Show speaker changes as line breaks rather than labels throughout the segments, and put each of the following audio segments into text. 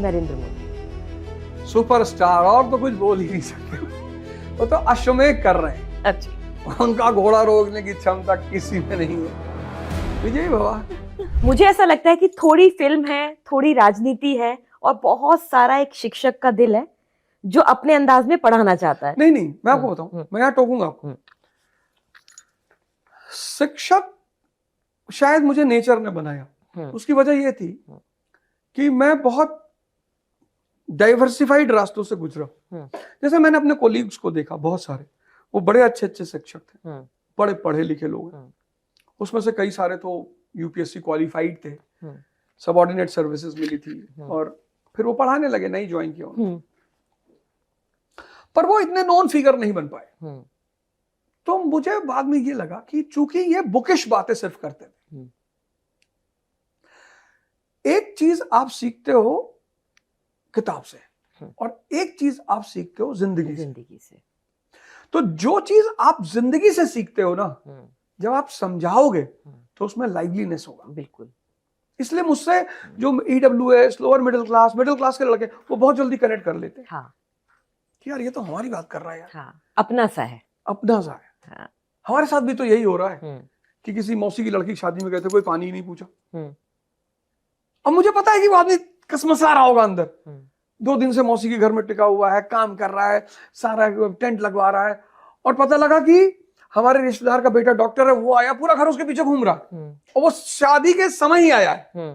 Narendra Modi.
Superstar, और तो कुछ बोल ही नहीं सकते। वो तो अश्वमेध कर रहे हैं।
अच्छा,
उनका घोड़ा रोकने की क्षमता किसी में नहीं है। विजय बाबा,
मुझे ऐसा लगता है कि थोड़ी फिल्म है, थोड़ी राजनीति है और बहुत सारा एक शिक्षक का दिल है जो अपने अंदाज में पढ़ाना चाहता है।
नहीं नहीं, मैं आपको बताऊं, मैं यहाँ टोकूंगा आपको। शिक्षक शायद मुझे नेचर ने बनाया। उसकी वजह ये थी कि मैं बहुत डाइवर्सिफाइड रास्तों से गुजरा। जैसे मैंने अपने कोलीग्स को देखा, बहुत सारे, वो बड़े अच्छे अच्छे शिक्षक थे, बड़े पढ़े लिखे लोग हैं। उसमें से कई सारे तो यूपीएससी क्वालिफाइड थे, सबऑर्डिनेट सर्विसेज मिली थी और फिर वो पढ़ाने लगे, नहीं ज्वाइन किया उन्होंने। पर वो इतने नॉन फिगर नहीं बन पाए। तो मुझे बाद में ये लगा कि चूंकि ये बुकिश बातें सिर्फ करते थे, एक चीज आप सीखते हो किताब से और एक चीज आप सीखते हो जिंदगी से। तो जो चीज आप जिंदगी से सीखते हो ना, जब आप समझाओगे तो उसमें लाइवलीनेस होगा।
बिल्कुल।
इसलिए मुझसे जो EWS, लोअर मिडिल क्लास के लड़के, वो बहुत जल्दी कनेक्ट कर लेते हैं।
हाँ।
कि यार ये तो हमारी बात कर रहा है यार।
हाँ, अपना सा है।
अपना सा है। हाँ। हमारे साथ भी तो यही हो रहा है कि किसी मौसी की लड़की की शादी में गए थे, कोई पानी ही नहीं पूछा। अब मुझे पता है कि वो आदमी कसमसा रहा होगा अंदर, 2 दिन से मौसी के घर में टिका हुआ है, काम कर रहा है, सारा टेंट लगवा रहा है, और पता लगा कि हमारे रिश्तेदार का बेटा डॉक्टर है, वो आया, पूरा घर उसके पीछे घूम रहा है, और वो शादी के समय ही आया है,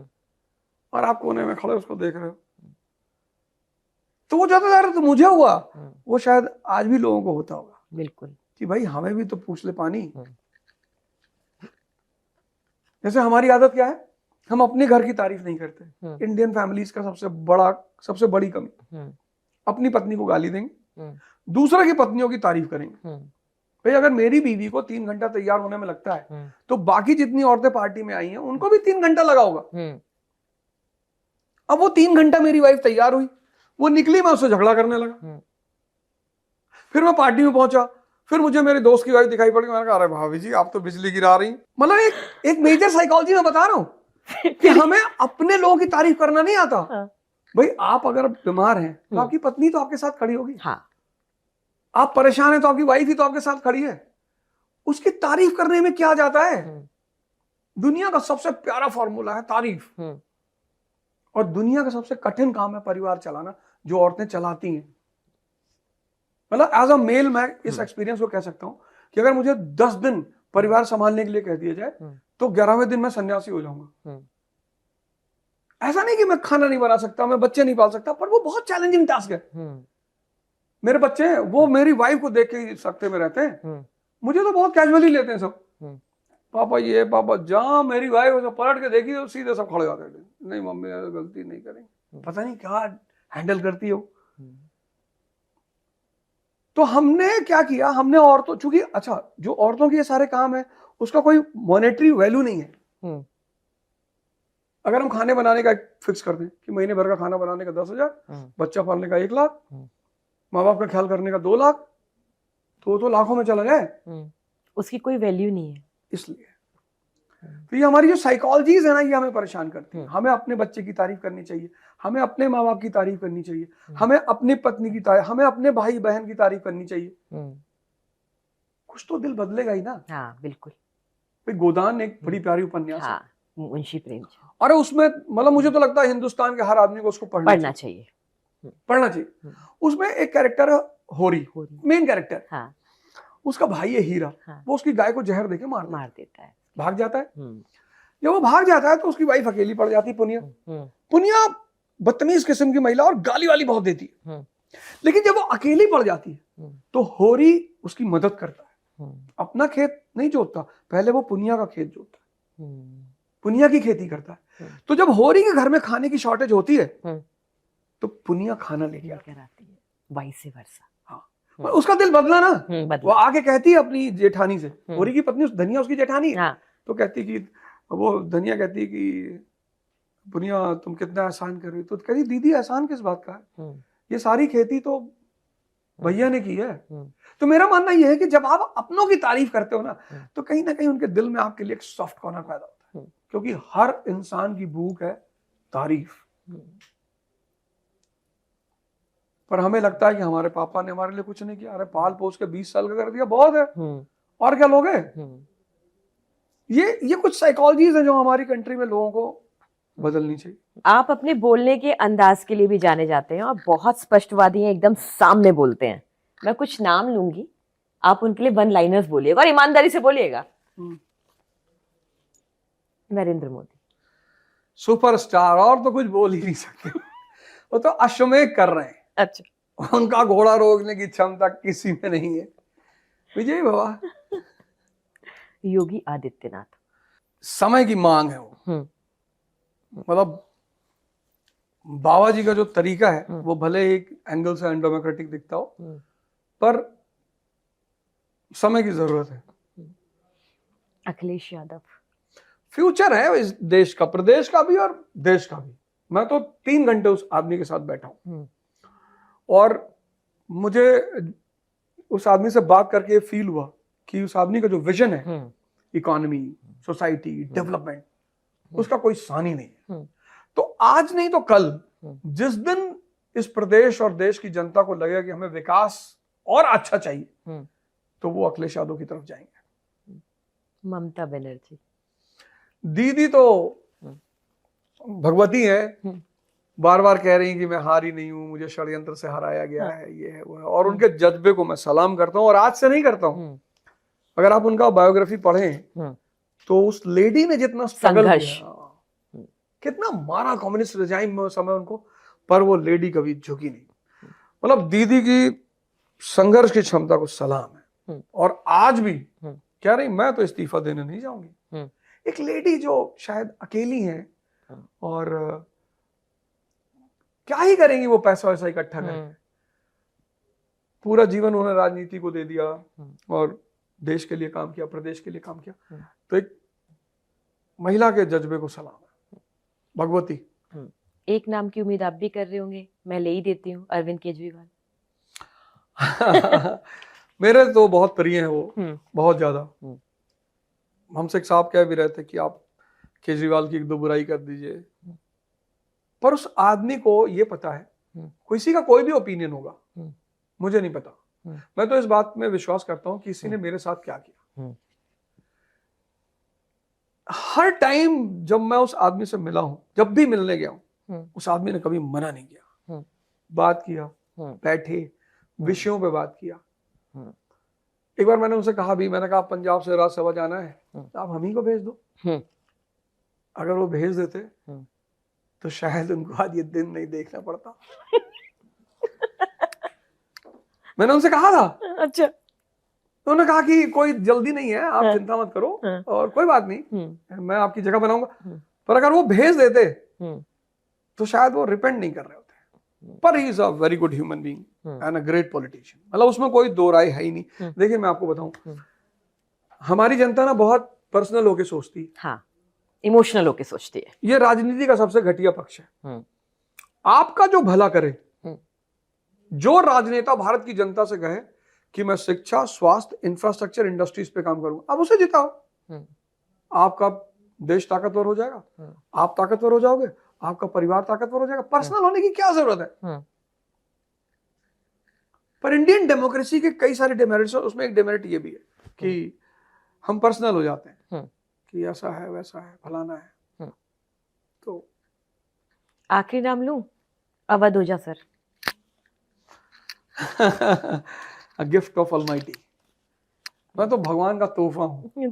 और आप कोने में खड़े उसको देख रहे हो। तो वो ज्यादा तो मुझे हुआ, वो शायद आज भी लोगों को होता होगा।
बिल्कुल,
कि भाई हमें भी तो पूछ ले पानी। जैसे हमारी आदत क्या है, हम अपने घर की तारीफ नहीं करते। इंडियन फैमिलीज का सबसे बड़ी कमी, अपनी पत्नी को गाली देंगे, दूसरे की पत्नियों की तारीफ करेंगे। भाई अगर मेरी बीवी को 3 घंटा तैयार होने में लगता है, तो बाकी जितनी औरतें पार्टी में आई हैं उनको भी 3 घंटा लगा होगा। अब वो 3 घंटा मेरी वाइफ तैयार हुई, वो निकली, मैं उससे झगड़ा करने लगा। फिर मैं पार्टी में पहुंचा, फिर मुझे मेरे दोस्त की वाइफ दिखाई पड़ी, मैंने कहा अरे भाभी जी आप तो बिजली गिरा रही। मतलब एक मेजर साइकोलॉजी में बता रहा हूं कि हमें अपने लोगों की तारीफ करना नहीं आता। भाई आप अगर बीमार हैं तो आपकी पत्नी तो आपके साथ खड़ी होगी। हाँ। आप परेशान हैं तो आपकी वाइफ ही तो आपके साथ खड़ी है। उसकी तारीफ करने में क्या जाता है। दुनिया का सबसे प्यारा फॉर्मूला है तारीफ, और दुनिया का सबसे कठिन काम है परिवार चलाना, जो औरतें चलाती हैं। मतलब एज अ मेल मैं इस एक्सपीरियंस को कह सकता हूं कि अगर मुझे 10 दिन परिवार संभालने के लिए कह दिया जाए तो 11वें दिन मैं सन्यासी हो जाऊंगा। ऐसा नहीं कि मैं खाना नहीं बना सकता, मैं बच्चे नहीं पाल सकता, पर वो बहुत चैलेंजिंग टास्क है। मेरे बच्चे हैं, वो मेरी वाइफ को देख के सकते में रहते हैं, मुझे तो बहुत कैजुअली लेते हैं सब। पापा ये, पापा जहां मेरी वाइफ उसे पलट के देखी तो सीधे सब खड़े होते थे, नहीं मम्मी गलती नहीं करेंगे। पता नहीं क्या हैंडल करती हो। तो हमने क्या किया, हमने औरतों, चूंकि अच्छा जो औरतों के ये सारे काम है उसका कोई मॉनेटरी वैल्यू नहीं है। अगर हम खाने बनाने का फिक्स कर दें कि महीने भर का खाना बनाने का 10,000, बच्चा पालने का 1 लाख, माँ बाप का ख्याल करने का 2 लाख, तो लाखों में चला जाए,
उसकी कोई वैल्यू नहीं है।
इसलिए तो ये हमारी जो साइकोलॉजीज है ना, ये हमें परेशान करती है। हमें अपने बच्चे की तारीफ करनी चाहिए, हमें अपने माँ बाप की तारीफ करनी चाहिए, हमें अपनी पत्नी की तारीफ, हमें अपने भाई बहन की तारीफ करनी चाहिए। कुछ तो दिल बदलेगा ही ना।
हाँ बिल्कुल।
भाई गोदान एक बड़ी प्यारी उपन्यास है,
मुंशी प्रेमचंद।
अरे उसमें मतलब मुझे तो लगता है हिंदुस्तान के हर आदमी को उसको पढ़ना चाहिए। उसमें एक कैरेक्टर है होरी, मेन कैरेक्टर। हाँ। उसका भाई है हीरा। हाँ। वो उसकी गाय को जहर देके मार देता है, भाग जाता है। जब वो भाग जाता है तो उसकी वाइफ अकेली पड़ जाती है, पुनिया बदतमीज किस्म की महिला और गाली वाली बहुत देती है। लेकिन जब वो अकेली पड़ जाती है तो होरी उसकी मदद करता है। अपना खेत नहीं जोतता, पहले वो पुनिया का खेत जोतता है, पुनिया की खेती करता है। तो जब होरी के घर में खाने की शॉर्टेज होती है तो पुनिया खाना लेके आती है,
वाइस वर्सा।
हाँ, उसका दिल बदला ना। वो आके कहती है अपनी जेठानी से, होरी की पत्नी धनिया उसकी जेठानी है। हाँ। तो कहती कि वो धनिया कहती है कि पुनिया तुम कितना एहसान कर रही हो। तो कहती दीदी एहसान किस बात का है, ये सारी खेती तो भैया ने की है। तो मेरा मानना यह है कि जब आप अपनों की तारीफ करते हो ना, तो कहीं ना कहीं उनके दिल में आपके लिए एक सॉफ्ट कॉर्नर पैदा होता है, क्योंकि हर इंसान की भूख है तारीफ। पर हमें लगता है कि हमारे पापा ने हमारे लिए कुछ नहीं किया। अरे पाल पोस के 20 साल का कर दिया, बहुत है, और क्या लोगे। ये कुछ साइकोलॉजीज है जो हमारी कंट्री में लोगों को बदलनी चाहिए।
आप अपने बोलने के अंदाज के लिए भी जाने जाते हैं और बहुत स्पष्टवादी हैं, एकदम सामने बोलते हैं। मैं कुछ नाम लूंगी, आप उनके लिए वन लाइनर्स बोलिएगा और ईमानदारी से बोलिएगा। नरेंद्र मोदी
सुपरस्टार, और तो कुछ बोल ही नहीं सकते। वो तो अश्वमेध कर रहे हैं।
अच्छा,
उनका घोड़ा रोकने की क्षमता किसी में नहीं है। विजय बाबा।
योगी आदित्यनाथ।
समय की मांग है वो। मतलब बाबा जी का जो तरीका है वो भले एक एंगल से अनडेमोक्रेटिक दिखता हो, पर समय की जरूरत है।
अखिलेश यादव।
फ्यूचर है इस देश का, प्रदेश का भी और देश का भी। मैं तो 3 घंटे उस आदमी के साथ बैठा हूं और मुझे उस आदमी से बात करके फील हुआ कि उस आदमी का जो विजन है, इकोनॉमी, सोसाइटी, डेवलपमेंट, उसका कोई सानी नहीं है। तो आज नहीं तो कल, जिस दिन इस प्रदेश और देश की जनता को लगेगा कि हमें विकास और अच्छा चाहिए, तो वो अखिलेश यादव की तरफ जाएंगे।
ममता बनर्जी।
दीदी तो भगवती है, बार बार कह रही कि मैं हारी नहीं हूं, मुझे षड्यंत्र से हराया गया है, ये है वो है, और उनके जज्बे को मैं सलाम करता हूं। और आज से नहीं करता हूं, अगर आप उनका बायोग्राफी पढ़ें तो उस लेडी ने जितना स्ट्रगल किया, कितना मारा कम्युनिस्ट रिजाइम में उस समय उनको, पर वो लेडी कभी झुकी नहीं। मतलब दीदी की संघर्ष की क्षमता को सलाम है। और आज भी कह रही मैं तो इस्तीफा देने नहीं जाऊंगी। एक लेडी जो शायद अकेली है और क्या ही करेंगी वो, पैसा वैसा इकट्ठा करके। पूरा जीवन उन्होंने राजनीति को दे दिया और देश के लिए काम किया, प्रदेश के लिए काम किया। तो एक महिला के जज्बे को सलाम है, भगवती।
एक नाम की उम्मीद आप भी कर रहे होंगे, मैं ले ही देती हूँ, अरविंद केजरीवाल।
मेरे तो बहुत प्रिय हैं वो, बहुत ज्यादा। हमसे एक साहब कह भी रहे थे कि आप केजरीवाल की 1-2 बुराई कर दीजिए, पर उस आदमी को ये पता है, किसी का कोई भी ओपिनियन होगा, मुझे नहीं पता। मैं तो इस बात में विश्वास करता हूं कि किसी ने मेरे साथ क्या किया। हर टाइम जब मैं उस आदमी से मिला हूं, जब भी मिलने गया हूं, उस आदमी ने कभी मना नहीं किया। बात किया, बैठे, विषयों पे बात किया। एक बार मैंने उनसे कहा भी, मैंने कहा पंजाब से राज्यसभा जाना है, तो आप हम ही को भेज दो। अगर वो भेज देते तो शायद उनको आज ये दिन नहीं देखना पड़ता। मैंने उनसे कहा था। अच्छा। तो उन्होंने कहा कि कोई जल्दी नहीं है, आप चिंता मत करो, और कोई बात नहीं, मैं आपकी जगह बनाऊंगा। पर अगर वो भेज देते तो शायद वो रिपेंट नहीं कर रहे होते। पर he is a very good human being and a great politician, मतलब उसमें कोई दो राय है ही नहीं। देखिए मैं आपको बताऊं, हमारी जनता ना बहुत पर्सनल होके सोचती है,
हाँ, इमोशनल होके सोचती है।
ये राजनीति का सबसे घटिया पक्ष है। आपका जो भला करे, जो राजनेता भारत की जनता से कहे कि मैं शिक्षा, स्वास्थ्य, इंफ्रास्ट्रक्चर, इंडस्ट्रीज पे काम करूंगा, आप उसे जिताओ, आपका देश ताकतवर हो जाएगा, आप ताकतवर हो जाओगे, आपका परिवार ताकतवर हो जाएगा। पर्सनल होने की क्या जरूरत है? पर इंडियन डेमोक्रेसी के कई सारे डिमेरिट्स हैं, उसमें एक डिमेरिट ये भी है कि हम पर्सनल हो जाते हैं कि ऐसा है, वैसा है, फलाना है। तो
आखिरी नाम लूं, अवध ओझा sir.
A gift of Almighty। मैं तो भगवान का तोहफा हूं।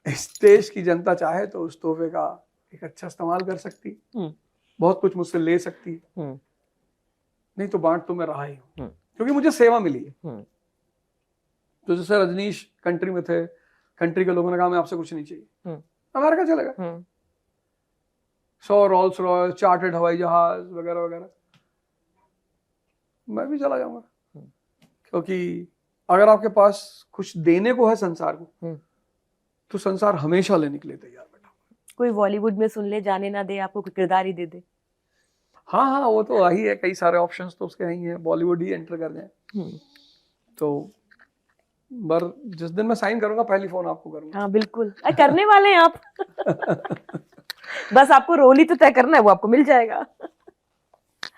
इस देश की जनता चाहे तो उस तोहफे का एक अच्छा इस्तेमाल कर सकती, बहुत कुछ मुझसे ले सकती, नहीं तो बांट तो मैं रहा ही हूं, क्योंकि मुझे सेवा मिली है। तो जैसे रजनीश कंट्री में थे, कंट्री के लोगों ने कहा मैं आपसे कुछ नहीं चाहिए, अमेरिका चलेगा, 100 रोल्स रॉयस, चार्टर्ड हवाई जहाज वगैरह वगैरह, मैं भी चला जाऊंगा। क्योंकि अगर आपके पास कुछ देने को है संसार को, तो संसार हमेशा लेने के लिए तैयार बैठा।
कोई बॉलीवुड में सुन ले, जाने ना दे, आपको कोई किरदार ही दे दे।
हाँ हाँ, वो तो वही है, कई सारे ऑप्शंस तो उसके ही हैं, बॉलीवुड ही एंटर कर जाए। तो पर जिस दिन मैं साइन करूंगा, पहली फोन आपको करूंगा।
हाँ बिल्कुल, करने वाले हैं आप। बस आपको रोल ही तो तय करना है, वो आपको मिल जाएगा।